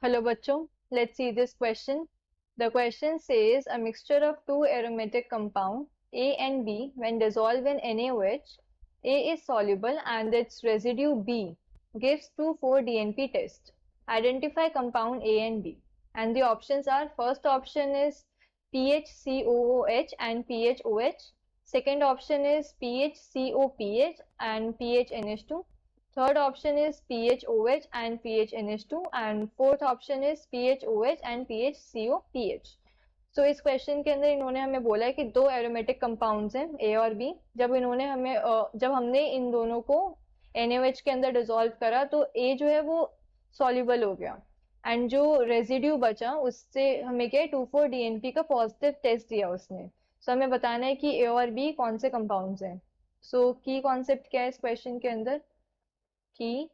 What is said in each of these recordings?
Hello bachcho, let's see this question. The question says a mixture of two aromatic compound A and B when dissolved in NaOH, A is soluble and its residue B gives 2,4-DNP test. Identify compound A and B. And the options are, first option is PHCOOH and PHOH. Second option is PHCOPH and PHNH2. Third option is PHOH and PHNH2 and fourth option is PHOH and PHCOPH. So इस question के अंदर इन्होंने हमें बोला है कि दो aromatic compounds हैं ए और बी। जब हमने इन दोनों को NaOH के अंदर डिसॉल्व करा तो ए जो है वो सॉल्युबल हो गया एंड जो रेजिड्यू बचा उससे हमें क्या 2,4-DNP का पॉजिटिव टेस्ट दिया उसने। सो हमें बताना है कि ए और बी कौन से कंपाउंड्स हैं। सो की कॉन्सेप्ट क्या है इस क्वेश्चन के अंदर? Key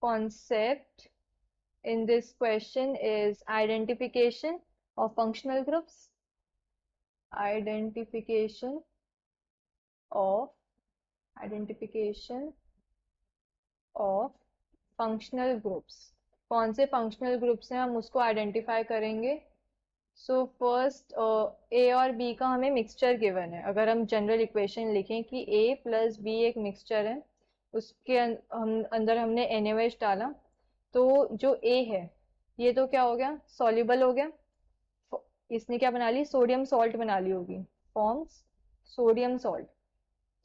concept in this question is identification of functional groups. Identification of functional groups. कौन से functional groups हैं हम उसको identify करेंगे। सो फर्स्ट ए और बी का हमें मिक्सचर गिवन है। अगर हम जनरल इक्वेशन लिखें कि ए प्लस बी एक मिक्सचर है, उसके अंदर हमने NaOH डाला, तो जो ए है ये तो क्या हो गया, सॉल्युबल हो गया। इसने क्या बना ली, सोडियम सॉल्ट बना ली होगी, forms sodium salt.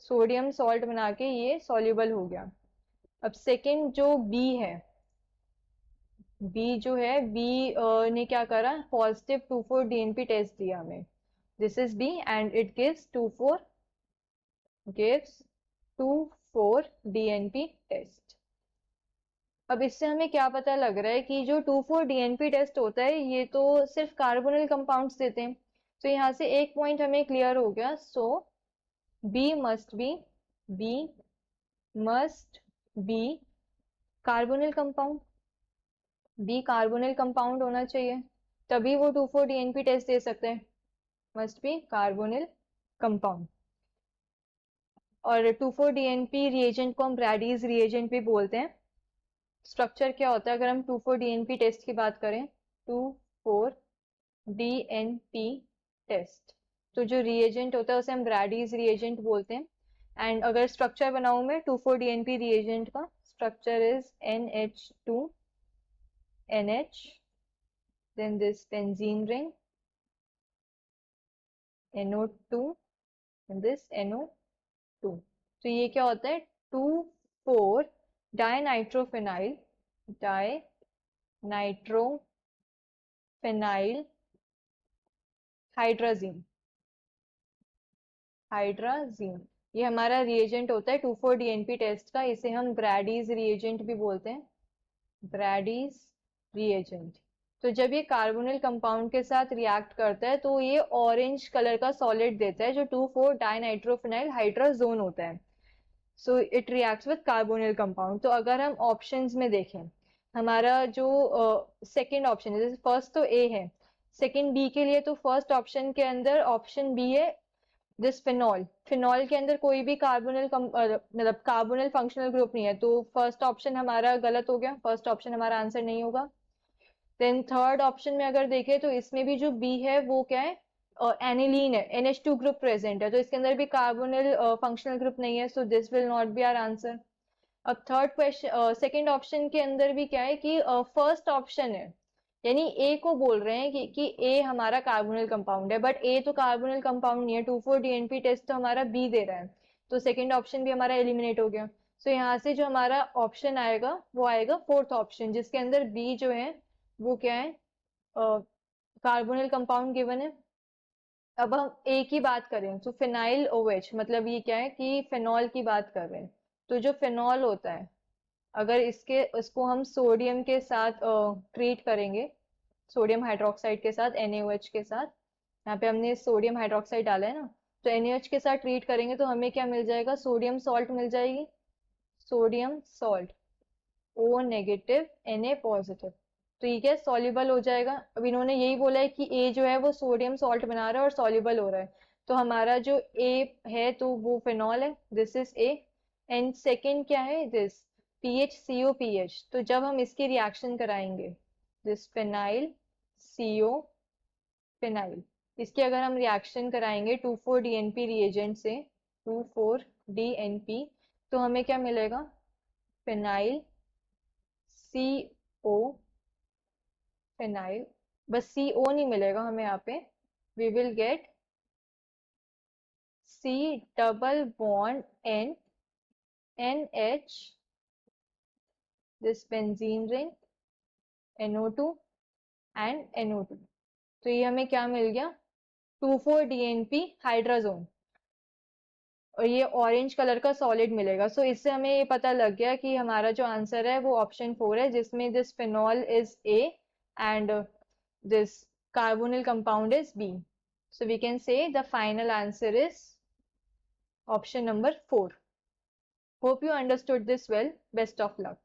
Sodium salt बना के ये सॉल्युबल हो गया। अब सेकंड जो बी है, बी जो है बी ने क्या करा, पॉजिटिव 2,4-DNP टेस्ट दिया हमें। This is B and it gives 2,4-DNP test. अब इससे हमें क्या पता लग रहा है कि जो 2,4-DNP टेस्ट होता है ये तो सिर्फ कार्बोनिल कंपाउंड्स देते हैं। तो यहाँ से एक पॉइंट हमें क्लियर हो गया। So B must be carbonyl compound, B carbonyl compound होना चाहिए, तभी वो 2,4-DNP टेस्ट दे सकते हैं। Must be carbonyl compound. और 2,4-DNP रिएजेंट को हम ब्रैडीज रिएजेंट भी बोलते हैं। स्ट्रक्चर क्या होता है अगर हम 2,4-DNP टेस्ट की बात करें, 2,4-DNP टेस्ट, तो जो रिएजेंट होता है उसे हम ब्रैडीज रिएजेंट बोलते हैं। एंड अगर स्ट्रक्चर बनाऊं मैं 2,4-DNP रिएजेंट का, structure is NH, then this benzene ring, NO2 and this NO2। तो ये क्या होता है, 2,4 डायनाइट्रोफेनाइल हाइड्राजीन। ये हमारा रिएजेंट होता है 2,4-DNP टेस्ट का। इसे हम ब्रैडीज रिएजेंट भी बोलते हैं, ब्रैडीज रिएजेंट। तो जब ये कार्बोनिल कंपाउंड के साथ रिएक्ट करता है तो ये ऑरेंज कलर का सॉलिड देता है जो 2,4 डायनाइट्रोफेनाइल हाइड्राजोन होता है। So it reacts with carbonyl compound. तो अगर हम ऑप्शंस में देखें, हमारा जो सेकंड ऑप्शन है, फर्स्ट तो ए है, सेकंड बी के लिए तो फर्स्ट ऑप्शन के अंदर ऑप्शन बी है दिस फिनॉल। फिनॉल के अंदर कोई भी कार्बोनिल मतलब कार्बोनिल फंक्शनल ग्रुप नहीं है, तो फर्स्ट ऑप्शन हमारा गलत हो गया, फर्स्ट ऑप्शन हमारा आंसर नहीं होगा। देन थर्ड ऑप्शन में अगर देखें तो इसमें भी जो बी है वो क्या है, एनिलीन है, NH2 ग्रुप प्रेजेंट है, तो इसके अंदर भी कार्बोनिल फंक्शनल ग्रुप नहीं है, so this will not be our answer. अब थर्ड क्वेश्चन, सेकंड ऑप्शन के अंदर भी क्या है कि फर्स्ट ऑप्शन है, यानी ए को बोल रहे हैं कि ए हमारा कार्बोनिल कंपाउंड है, बट ए तो कार्बोनिल कंपाउंड नहीं है, 2,4-DNP टेस्ट तो हमारा बी दे रहा है, तो सेकंड ऑप्शन भी हमारा एलिमिनेट हो गया। सो यहाँ से जो हमारा ऑप्शन आएगा वो आएगा फोर्थ ऑप्शन, जिसके अंदर बी जो है वो क्या है, कार्बोनिल कंपाउंड गिवन है। अब हम ए की बात करें तो फिनाइल OH, मतलब ये क्या है कि फिनॉल की बात कर रहे हैं। तो जो फिनॉल होता है, अगर इसको हम सोडियम के साथ ट्रीट करेंगे, सोडियम हाइड्रोक्साइड के साथ, NaOH के साथ, यहाँ पे हमने सोडियम हाइड्रोक्साइड डाला है ना, तो NaOH के साथ ट्रीट करेंगे तो हमें क्या मिल जाएगा, सोडियम सॉल्ट मिल जाएगी, sodium salt, O negative Na positive. तो ये क्या सॉल्युबल हो जाएगा। अब इन्होंने यही बोला है कि ए जो है वो सोडियम सॉल्ट बना रहा है और सॉल्युबल हो रहा है, तो हमारा जो ए है तो वो फिनॉल है, this is a. And second क्या है, दिस PHCOPH। तो जब हम इसकी रिएक्शन कराएंगे दिस फिनाइल CO फिनाइल। इसकी अगर हम रिएक्शन कराएंगे 2,4-DNP रिएजेंट से, 2,4-DNP, तो हमें क्या मिलेगा? फिनाइल CO फिनाइल, बस CO नहीं मिलेगा हमें यहाँ पे, we will get C double bond N, NH, this benzene ring, NO2 and NO2। तो ये हमें क्या मिल गया? 2,4-DNP हाइड्राजोन, और ये ऑरेंज कलर का सॉलिड मिलेगा। सो इससे हमें ये पता लग गया कि हमारा जो आंसर है वो ऑप्शन 4 है, जिसमें this phenol is A and this carbonyl compound is B. So we can say the final answer is option number 4. Hope you understood this well. Best of luck.